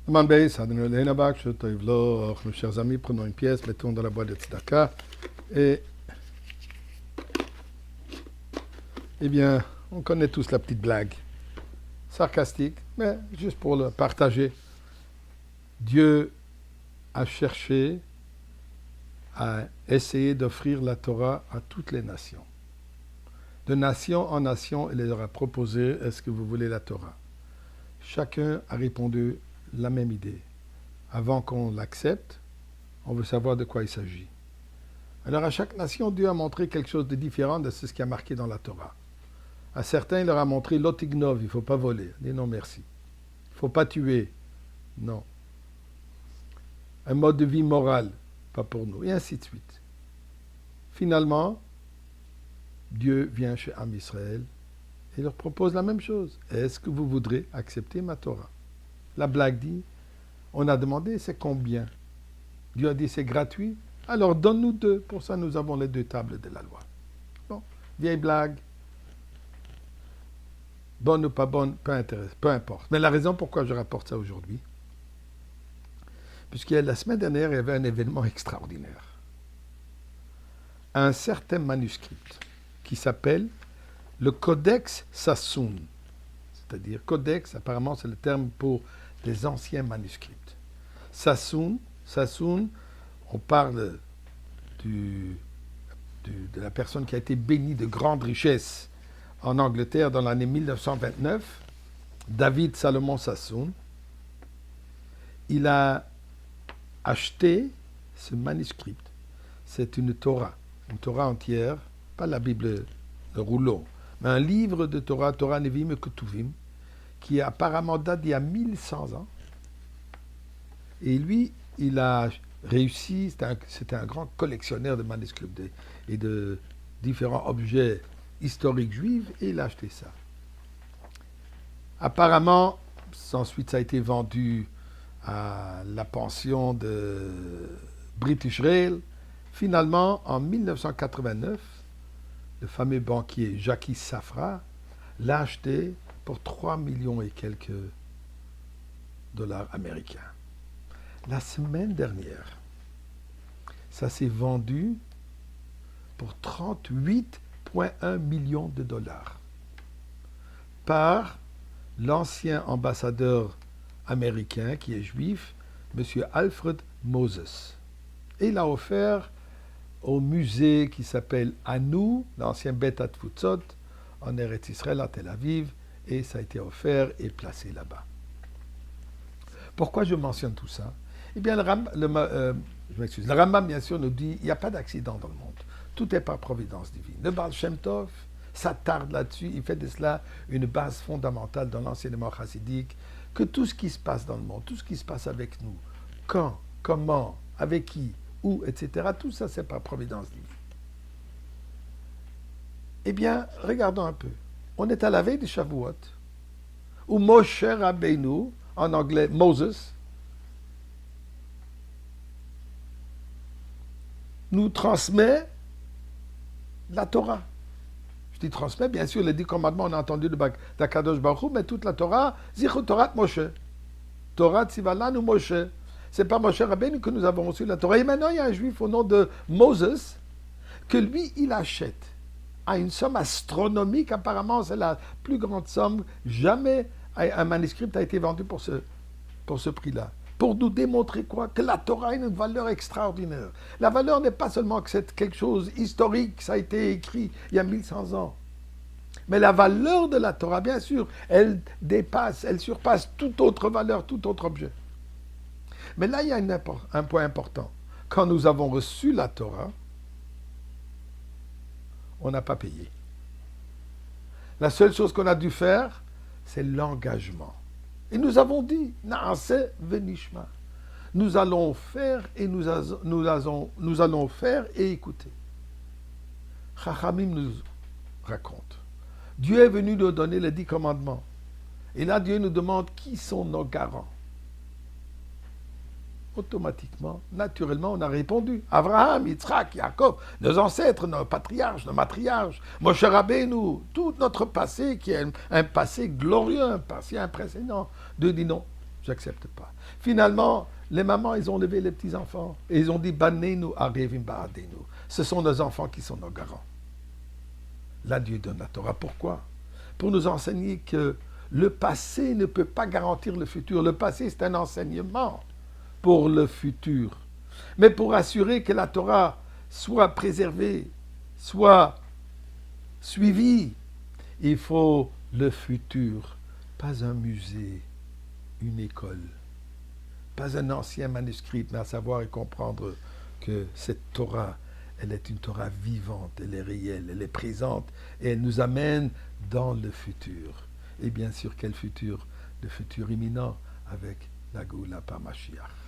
Nos chers amis, prenons une pièce, mettons dans la boîte de tzedaka et eh bien, on connaît tous la petite blague, sarcastique, mais juste pour le partager. Dieu a cherché à essayer d'offrir la Torah à toutes les nations. De nation en nation, il leur a proposé, est-ce que vous voulez la Torah? Chacun a répondu la même idée. Avant qu'on l'accepte, on veut savoir de quoi il s'agit. Alors à chaque nation, Dieu a montré quelque chose de différent de ce qui a marqué dans la Torah. À certains, il leur a montré l'otignov, il ne faut pas voler. Il dit non merci. Il ne faut pas tuer. Non. Un mode de vie moral, pas pour nous. Et ainsi de suite. Finalement, Dieu vient chez Am Israël et leur propose la même chose. Est-ce que vous voudrez accepter ma Torah? La blague dit, on a demandé c'est combien? Dieu a dit c'est gratuit. Alors donne-nous 2. Pour ça, nous avons les 2 tables de la loi. Bon, vieille blague. Bonne ou pas bonne, peu importe. Mais la raison pourquoi je rapporte ça aujourd'hui, puisque la semaine dernière, il y avait un événement extraordinaire. Un certain manuscrit qui s'appelle le Codex Sassoon. C'est-à-dire, Codex, apparemment, c'est le terme pour les anciens manuscrits. Sassoon, on parle de la personne qui a été bénie de grandes richesses en Angleterre dans l'année 1929, David Salomon Sassoon. Il a acheté ce manuscrit. C'est une Torah entière, pas la Bible, le rouleau, mais un livre de Torah, Torah Nevim et Ketuvim, qui apparemment date d'il y a 1100 ans. Et lui, il a réussi, c'était un grand collectionneur de manuscrits et de différents objets historiques juifs, et il a acheté ça. Apparemment, ensuite ça a été vendu à la pension de British Rail. Finalement, en 1989, le fameux banquier Jackie Safra l'a acheté pour 3 millions et quelques dollars américains. La semaine dernière, ça s'est vendu pour 38,1 millions de dollars par l'ancien ambassadeur américain qui est juif, M. Alfred Moses. Et il a offert au musée qui s'appelle Anou, l'ancien Bet Atfutzot, en Eretz Israël à Tel Aviv, et ça a été offert et placé là-bas. Pourquoi je mentionne tout ça? Eh bien, le Rambam, bien sûr, nous dit qu'il n'y a pas d'accident dans le monde. Tout est par providence divine. Le Baal Shem Tov s'attarde là-dessus, il fait de cela une base fondamentale dans l'enseignement chassidique, que tout ce qui se passe dans le monde, tout ce qui se passe avec nous, quand, comment, avec qui, où, etc., tout ça, c'est par providence divine. Eh bien, regardons un peu. On est à la veille de Shavuot, où Moshe Rabbeinu, en anglais Moses, nous transmet la Torah. Je dis transmet, bien sûr, les 10 commandements, on a entendu d'Akadosh Baruch Hu, mais toute la Torah, Zichru Torah Moshe. Torah Tzivalanu Moshe. C'est pas Moshe Rabbeinu que nous avons reçu la Torah. Et maintenant, il y a un juif au nom de Moses, que lui, il achète à une somme astronomique. Apparemment, c'est la plus grande somme. Jamais un manuscrit a été vendu pour ce prix-là. Pour nous démontrer quoi? Que la Torah a une valeur extraordinaire. La valeur n'est pas seulement que c'est quelque chose historique, ça a été écrit il y a 1100 ans. Mais la valeur de la Torah, bien sûr, elle surpasse toute autre valeur, tout autre objet. Mais là, il y a un point important. Quand nous avons reçu la Torah, on n'a pas payé. La seule chose qu'on a dû faire, c'est l'engagement. Et nous avons dit, Naaseh venishma. Nous allons faire et nous allons faire et écouter. Chachamim nous raconte. Dieu est venu nous donner les 10 commandements. Et là, Dieu nous demande qui sont nos garants. Automatiquement, naturellement, on a répondu. Abraham, Yitzhak, Yaakov, nos ancêtres, nos patriarches, nos matriarches, Moshe Rabbeinu, tout notre passé qui est un passé glorieux, un passé impressionnant. Dieu dit non, J'accepte pas. Finalement, les mamans, ils ont levé les petits-enfants et ils ont dit, Banenu arevim ba'adenu. Ce sont nos enfants qui sont nos garants. Là, Dieu donne la Torah. Pourquoi? Pour nous enseigner que le passé ne peut pas garantir le futur. Le passé, c'est un enseignement pour le futur. Mais pour assurer que la Torah soit préservée, soit suivie, il faut le futur. Pas un musée, une école. Pas un ancien manuscrit, mais à savoir et comprendre que cette Torah, elle est une Torah vivante, elle est réelle, elle est présente et elle nous amène dans le futur. Et bien sûr, quel futur? Le futur imminent avec la Géoula par Mashiach.